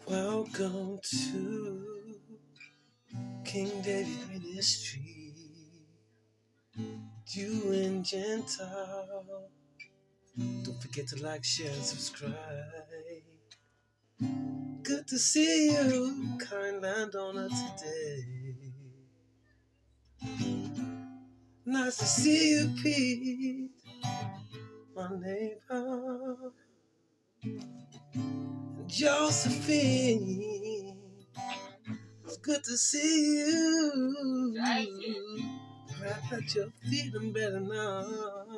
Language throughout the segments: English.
Welcome to King David Ministry, Jew and Gentile. Don't forget to like, share, and subscribe. Good to see you, kind landowner today. Nice to see you, Pete, my neighbor. Josephine, it's good to see you. Glad that you're feeling better now.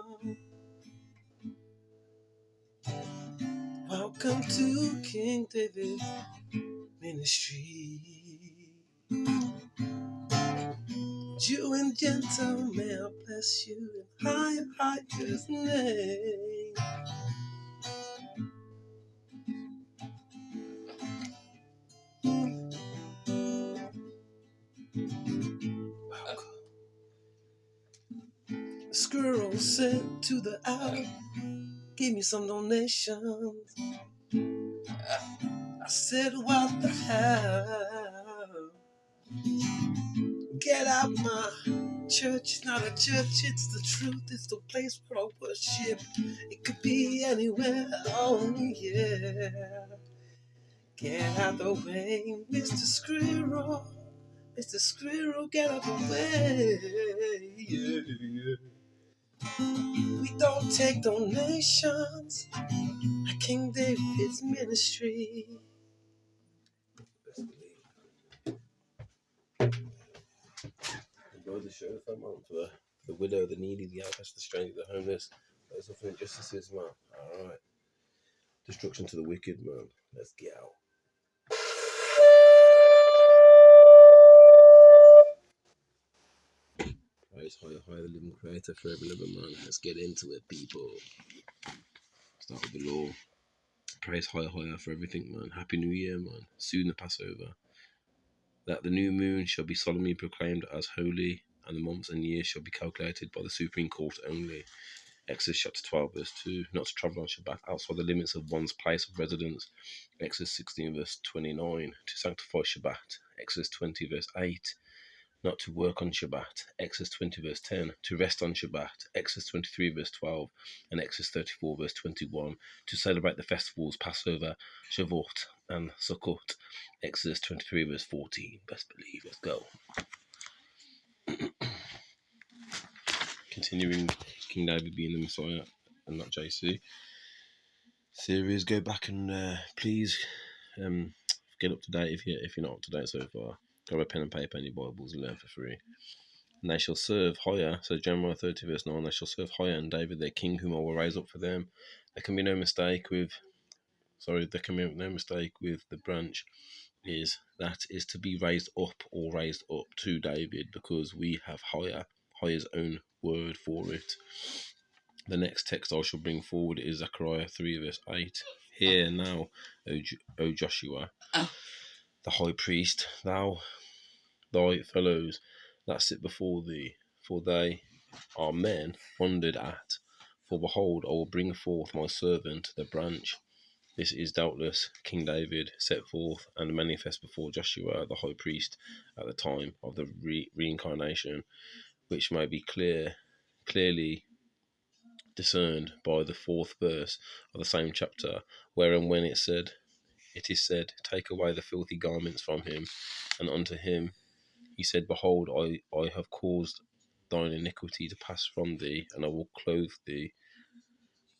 Welcome to King David Ministry. Jew and Gentile, may I bless you in high his name. Welcome. Squirrel sent to the owl, give me some donations. I said, what the hell? Get out my church, it's not a church, it's the truth, it's the place where I worship. It could be anywhere, oh yeah. Get out the way, Mr. Squirrel. Mr. Squirrel, get out the way. Yeah, yeah. We don't take donations at King David's Ministry. Enjoy the show, fam, man. For the widow, the needy, the outcast, the stranger, the homeless, those suffering injustices, man. Alright. Destruction to the wicked, man. Let's get out. Praise higher, the living creator, forever living, man. Let's get into it, people. Start with the law. Praise higher for everything, man. Happy New Year, man. Soon the Passover. That the new moon shall be solemnly proclaimed as holy, and the months and years shall be calculated by the Supreme Court only. Exodus chapter 12, verse 2. Not to travel on Shabbat outside the limits of one's place of residence. Exodus 16, verse 29. To sanctify Shabbat. Exodus 20, verse 8. Not to work on Shabbat, Exodus 20 verse 10, to rest on Shabbat, Exodus 23 verse 12, and Exodus 34 verse 21, to celebrate the festivals Passover, Shavuot, and Sukkot, Exodus 23 verse 14. Best believe, let's go. Continuing King David being the Messiah and not JC. Series, go back and please get up to date if you're not up to date so far. Grab a pen and paper and your Bibles and learn for free. And they shall serve higher, so Jeremiah 30 verse 9, they shall serve higher and David their king, whom I will raise up for them. There can be no mistake with the branch is to be raised up or raised up to David, because we have hire's own word for it. The next text I shall bring forward is Zechariah 3 verse 8. Hear now, O Joshua, the high priest, thy fellows that sit before thee, for they are men wondered at. For behold, I will bring forth my servant, the branch. This is doubtless King David set forth and manifest before Joshua, the high priest, at the time of the reincarnation, which may be clearly discerned by the 4th verse of the same chapter, wherein when it is said, take away the filthy garments from him, and unto him he said, behold, I have caused thine iniquity to pass from thee, and I will clothe thee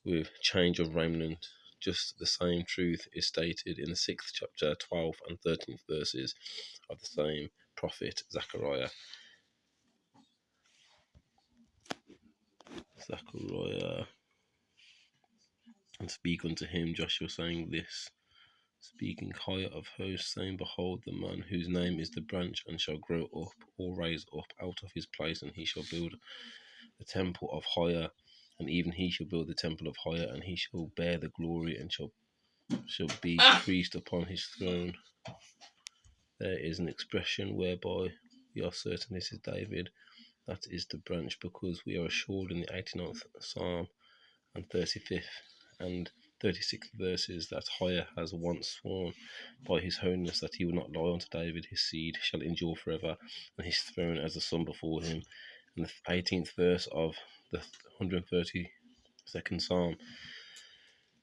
with change of raiment. Just the same truth is stated in the 6th chapter, 12th and 13th verses of the same prophet Zechariah. And speak unto him, Joshua, saying this, speaking higher of hosts, saying, behold, the man whose name is the branch, and shall grow up or raise up out of his place, and he shall build the temple of higher, and even he shall build the temple of higher, and he shall bear the glory, and shall be priest upon his throne. There is an expression whereby we are certain this is David, that is the branch, because we are assured in the 89th Psalm and 35th and 36th verse is that Higher has once sworn by his holiness that he will not lie unto David, his seed shall endure forever, and his throne as the sun before him. And the 18th verse of the 132nd Psalm,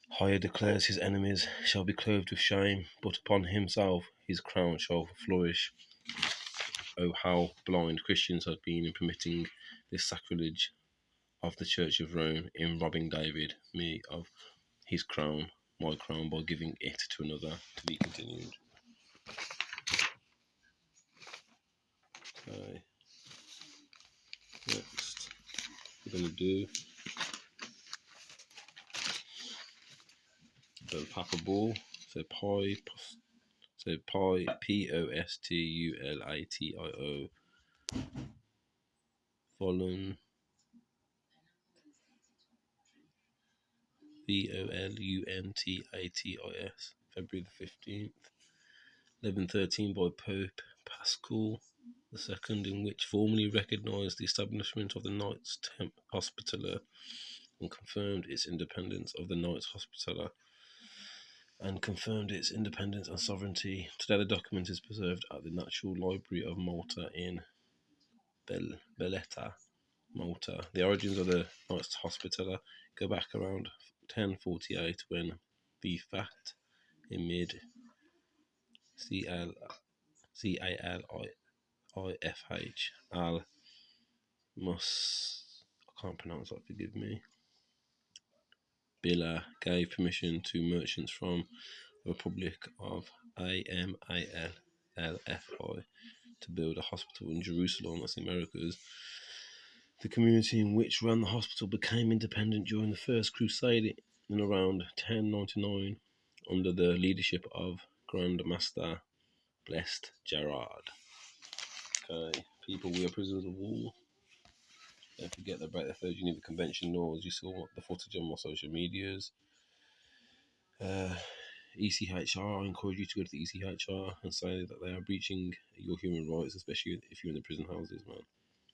Higher declares his enemies shall be clothed with shame, but upon himself his crown shall flourish. Oh, how blind Christians have been in permitting this sacrilege of the Church of Rome in robbing David, me, of his crown, my crown, by giving it to another, to be continued. Okay. Next, we're going to do the Papa Bull. So Postulation, Volun, Voluntatis, February the 15th, 1113 by Pope Paschal II, in which formally recognised the establishment of the Knights Hospitaller and confirmed its independence and sovereignty. Today the document is preserved at the Natural Library of Malta in Valletta, Malta. The origins of the Knights Hospitaller go back around 1048 when the Fat Emid Califh al Mus, I can't pronounce that, forgive me, Billah gave permission to merchants from the Republic of Amalfi to build a hospital in Jerusalem, that's the Americas. The community in which ran the hospital became independent during the First Crusade in around 1099 under the leadership of Grand Master Blessed Gerard. Okay, people, we are prisoners of war. Don't forget about the Third Geneva Convention laws. You saw the footage on my social medias. ECHR, I encourage you to go to the ECHR and say that they are breaching your human rights, especially if you're in the prison houses, man.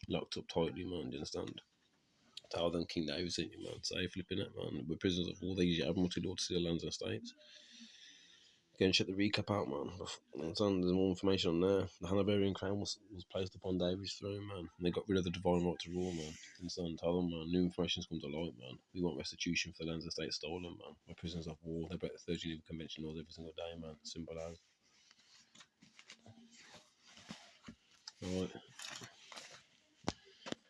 Locked up tightly, man, do you understand? Tell them King David sent you, man. Say, flipping it, man. We're prisoners of war. They use your admiralty law to steal lands and estates. Go and check the recap out, man. There's more information on there. The Hanoverian crown was placed upon David's throne, man. And they got rid of the divine right to rule, man. Understand? Tell them, man. New information's come to light, man. We want restitution for the lands and estates stolen, man. We're prisoners of war. They break the Third Geneva Convention laws every single day, man. Simple as. Alright.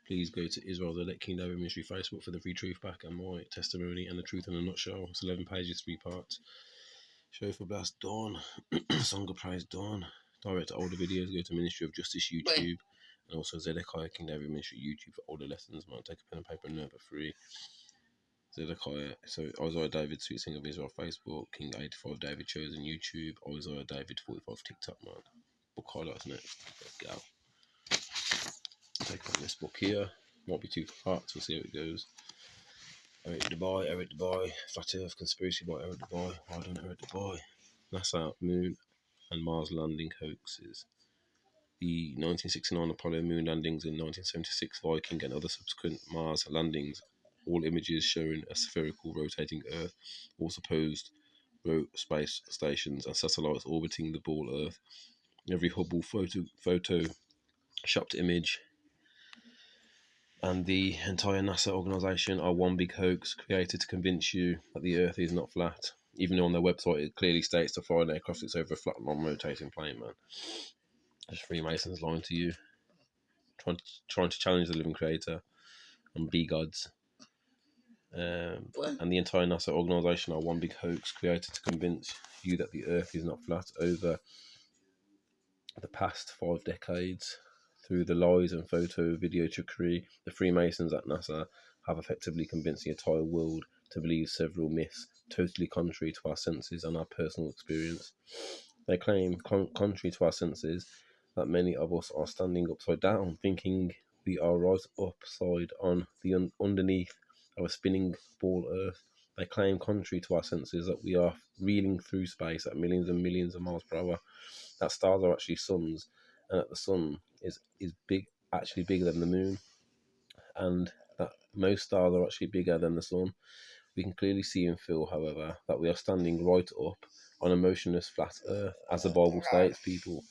Please go to Israel, the Let King David Ministry Facebook for the free truth back and my testimony and the truth in a nutshell. It's 11 pages, 3 parts. Show for Blast Dawn, Song of Praise Dawn. Direct to older videos, go to Ministry of Justice YouTube, and also Zedekiah King David Ministry YouTube for older lessons, man. Take a pen and paper and note for free. Zedekiah, so Isaiah David, Sweet Singer of Israel Facebook, King 85 David Chosen YouTube, Isaiah David 45 TikTok, man. Book highlights next. Let's go. Take on this book here. Might be 2 parts, we'll see how it goes. Eric Dubai, Flat Earth Conspiracy by Eric Dubai. Why don't Eric Dubai? NASA, Moon and Mars landing hoaxes. The 1969 Apollo moon landings and 1976 Viking and other subsequent Mars landings, all images showing a spherical rotating Earth, all supposed space stations and satellites orbiting the ball Earth. Every Hubble photo shopped image and the entire NASA organisation are one big hoax created to convince you that the Earth is not flat, even though on their website it clearly states the foreign aircraft is over a flat, non-rotating plane, man. Just Freemasons lying to you, trying to challenge the living creator and be gods. And the entire NASA organisation are one big hoax created to convince you that the Earth is not flat. Over the past 5 decades, through the lies and video trickery, the Freemasons at NASA have effectively convinced the entire world to believe several myths totally contrary to our senses and our personal experience. They claim, contrary to our senses, that many of us are standing upside down, thinking we are right upside on the underneath of a spinning ball Earth. They claim, contrary to our senses, that we are reeling through space at millions and millions of miles per hour, that stars are actually suns, and that the sun is actually bigger than the moon, and that most stars are actually bigger than the sun. We can clearly see and feel, however, that we are standing right up on a motionless flat earth, as the Bible states, people.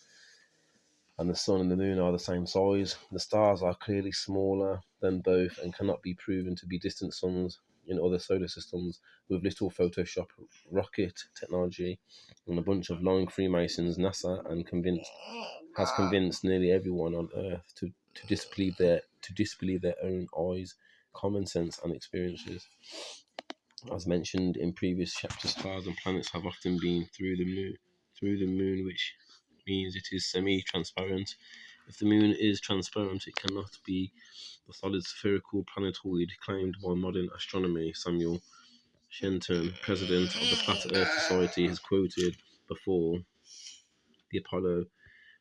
And the sun and the moon are the same size. The stars are clearly smaller than both and cannot be proven to be distant suns in other solar systems. With little Photoshop rocket technology and a bunch of lying Freemasons, NASA has convinced nearly everyone on Earth to disbelieve their own eyes, common sense, and experiences. As mentioned in previous chapters, stars and planets have often been through the moon, which means it is semi-transparent. If the moon is transparent, it cannot be the solid spherical planetoid claimed by modern astronomy. Samuel Shenton, president of the Flat Earth Society, has quoted before the Apollo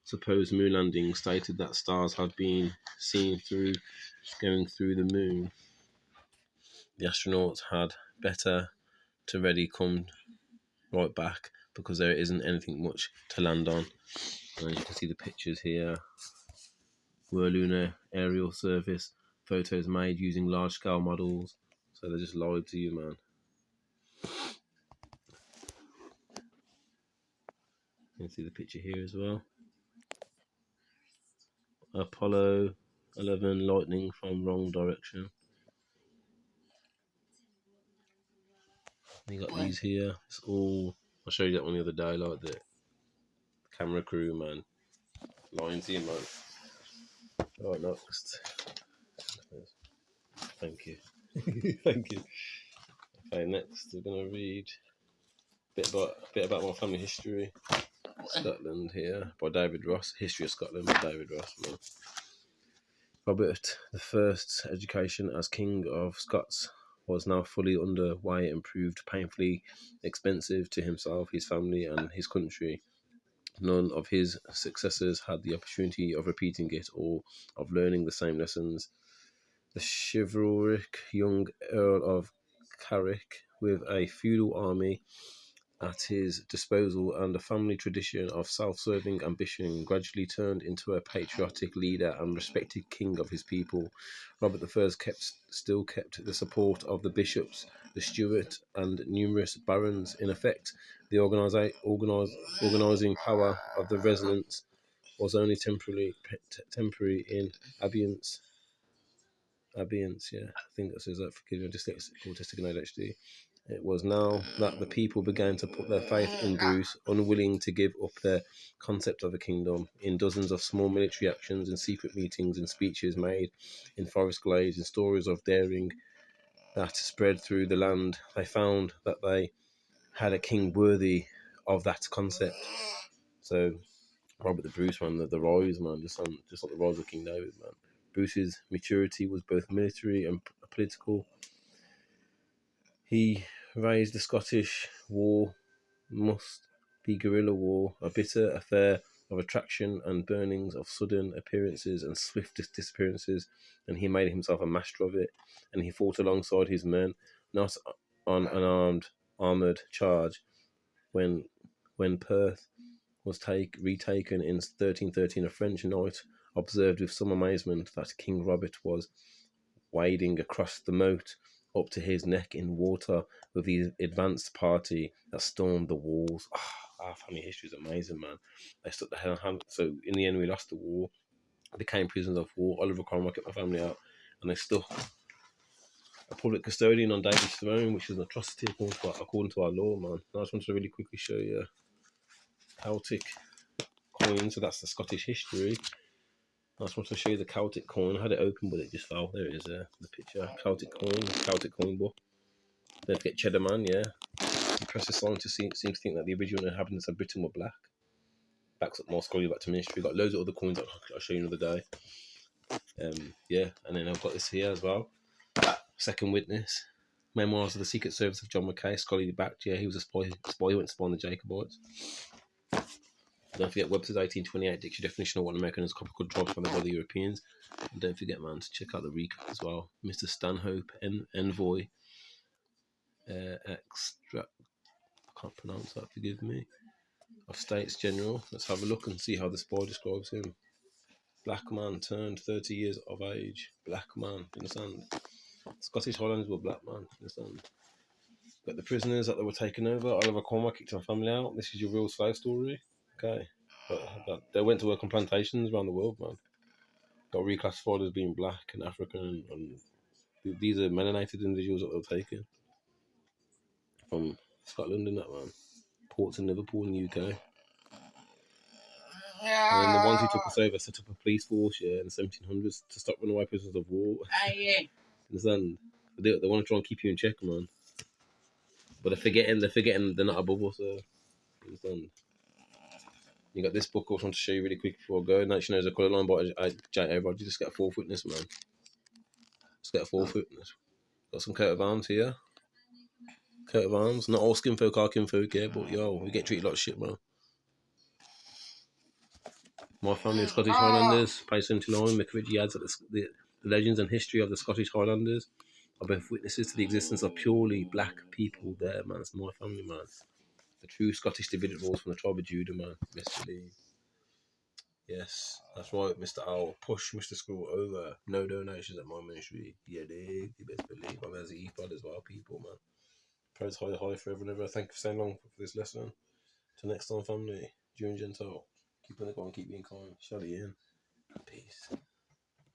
supposed moon landing stated that stars had been seen through going through the moon. The astronauts had better to ready come right back because there isn't anything much to land on. And as you can see the pictures here, were lunar aerial surface photos made using large scale models. So they just lied to you, man. You can see the picture here as well. Apollo 11 lightning from wrong direction. You got these here. It's all. I'll show you that one the other day, like the camera crew, man. Lines here, man. Right, next. Thank you. Thank you. Okay, next we're gonna read a bit about my family history. Scotland here by David Ross. History of Scotland by David Ross, man. Robert I's education as King of Scots was now fully under way and proved painfully expensive to himself, his family, and his country. None of his successors had the opportunity of repeating it or of learning the same lessons. The chivalric young Earl of Carrick, with a feudal army at his disposal and a family tradition of self-serving ambition, gradually turned into a patriotic leader and respected king of his people. Robert I still kept the support of the bishops, the Stuart, and numerous barons. In effect, the organising power of the resonance was only temporary in abeyance. Abeyance, yeah, I think that says that. Forgive me, dyslexic, autistic, and ADHD. It was now that the people began to put their faith in Bruce, unwilling to give up their concept of a kingdom. In dozens of small military actions, in secret meetings, in speeches made in forest glades, in stories of daring that spread through the land, they found that they had a king worthy of that concept. So, Robert the Bruce, man, the rise, man, just like the rise of King David, man. Bruce's maturity was both military and political. He raised the Scottish War must be guerrilla war, a bitter affair of attraction and burnings, of sudden appearances and swift disappearances, and he made himself a master of it, and he fought alongside his men, not on an armoured charge. When Perth was retaken in 1313, a French knight observed with some amazement that King Robert was wading across the moat up to his neck in water with the advanced party that stormed the walls. Our family history is amazing, man. They stuck the hell hand. So in the end, we lost the war, became prisoners of war. Oliver Cromwell kept my family out, and they stuck a public custodian on David's throne, which is an atrocity according to our law, man. I just wanted to really quickly show you Celtic coin. So that's the Scottish history. I just wanted to show you the Celtic coin. I had it open, but it just fell. There it is, the picture. Celtic coin book. Don't forget Cheddar Man, yeah. The press scientists seem to think that the original inhabitants of Britain were black. Backs up more scholarly back to ministry. We've got loads of other coins that I'll show you another day. Yeah, and then I've got this here as well. Second Witness. Memoirs of the Secret Service of John Mackay, scholarly backed. Yeah, he was a spy who went to spy on the Jacobites. Don't forget Webster's 1828 dictionary definition of what Americans could control from by the Europeans. And don't forget, man, to check out the recap as well. Mr. Stanhope, Envoy, Extract. I can't pronounce that, forgive me. Of States General. Let's have a look and see how the spy describes him. Black man turned 30 years of age. Black man, you understand? Scottish Highlanders were black man, you understand? Got the prisoners that they were taking over. Oliver Cromwell kicked my family out. This is your real slave story. Okay. But they went to work on plantations around the world, man. Got reclassified as being black and African, and these are melanated individuals that they're taking from Scotland and that, man. Ports in Liverpool in the UK. And then the ones who took us over set up a police force, yeah, in the 1700s to stop runaway prisoners of war. Understand? They want to try and keep you in check, man. But they're forgetting they're not above us. Understand? You got this book I want to show you really quick before I go. Nation knows a colour line by J.A. Rogers. Just get a fourth witness, man. Just get a fourth witness. Got some coat of arms here. Coat of arms. Not all skin folk are kin folk, yeah, but yo, we get treated like shit, man. My family is Scottish Highlanders. Page 79. McRitchie adds that the legends and history of the Scottish Highlanders are both witnesses to the existence of purely black people there, man. It's my family, man. The true Scottish Davidic rules from the tribe of Judah, man. Best believe. Yes, that's right, Mr. Owl. Push Mr. Screw over. No donations at my ministry. Yeah, dig. You best believe. I'm as a pod as well, people, man. Praise high forever and ever. Thank you for staying long for this lesson. Till next time, family. Jew and Gentile. Keep on the going, keep being kind. Shut it in. Peace.